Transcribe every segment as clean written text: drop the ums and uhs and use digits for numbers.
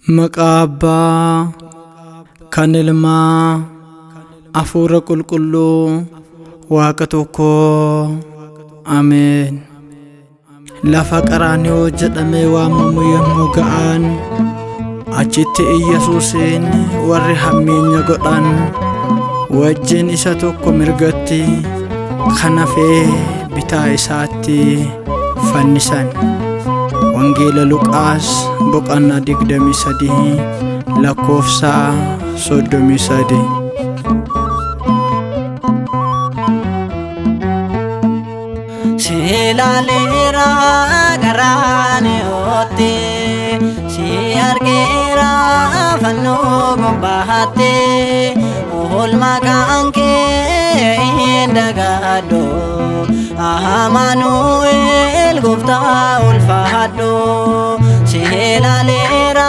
Maqaba kanilma afura qulqullu waaqa tokko Amen. Lafa qaraaniyo jedhame waamamu yommuu ga'an achitti Iyyesuusin warri hammeenya godhan wajjin isa tokko mirgatti kan hafe bitaa isaatti fannisan. Wangeela Luqaas boqonnaa 23 lakkoofsa 33. Silalera garaaniyootti si argeera fannoo gubbaatti oolmaa kan kee hin dagaadhu Amaanu'el gooftaa ulfaadhu. Silalera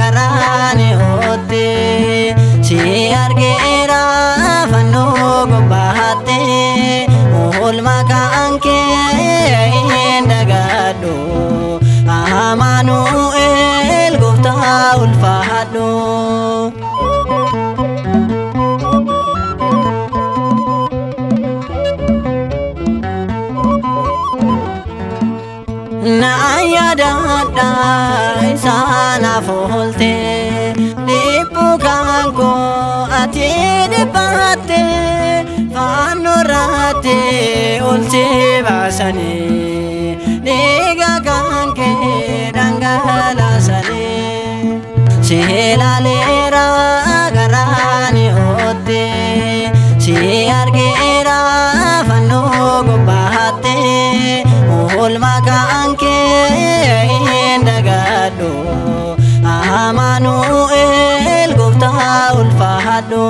garaaniyootti si argeera fannoo gubbaatti oolmaa kan kee hin dagaadhu Amaanu'el gooftaa ulfaadhu. Na yaadadha isaanaaf oolte dhibbuu kan koo ati dhibbatte fannoo irratti oolchi baasanii dhiiga kan kee dhangalaasanii. Silalera garaaniyootti si argeera fannoo gubbaatti oolmaa kan kee hin dagaadhu Amaanu'el gooftaa ulfaadhu.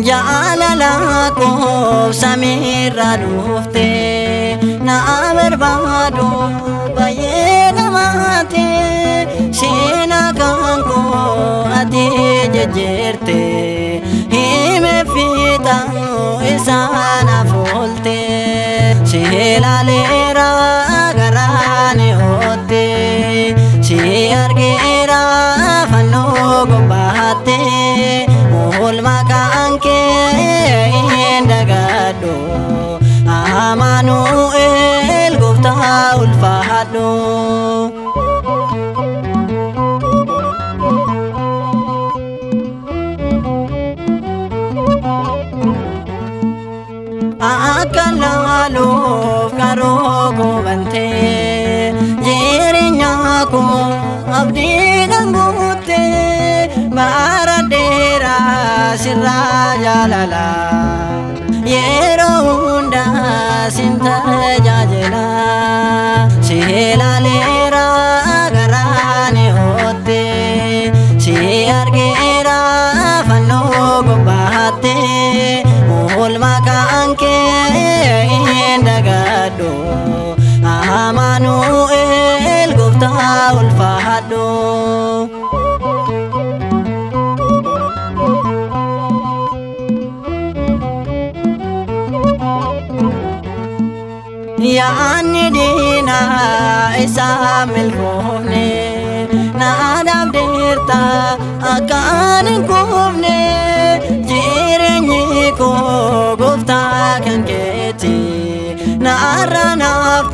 Jaalala koo samiirra dhufte na barbaadu baay'ee namaate seenaa kan koo ati jijjiirte hime fiixaa isaanaaf oolte. Silalera garaaniyootti si argeera fannoo gubbaatti oolmaa kan kee hin dagaadhu Amaanu'el gooftaa ulfaadhu. Akka laaluuf karoo gubante jireenya koo abdiidhaan guutte bara dheeraa sirraa jaalala yeroo hundaa sin tajaajila. Silalera garaaniyootti si argeera fannoo gubbaatti oolmaa kan kee hin dagaadhu Amaanu'el gooftaa ulfaadhu. Yaanni diinaa isaa milkoofne na dabdeerta akkaan hin kufne jireenyi koo gooftaa kan keeti na arra naaf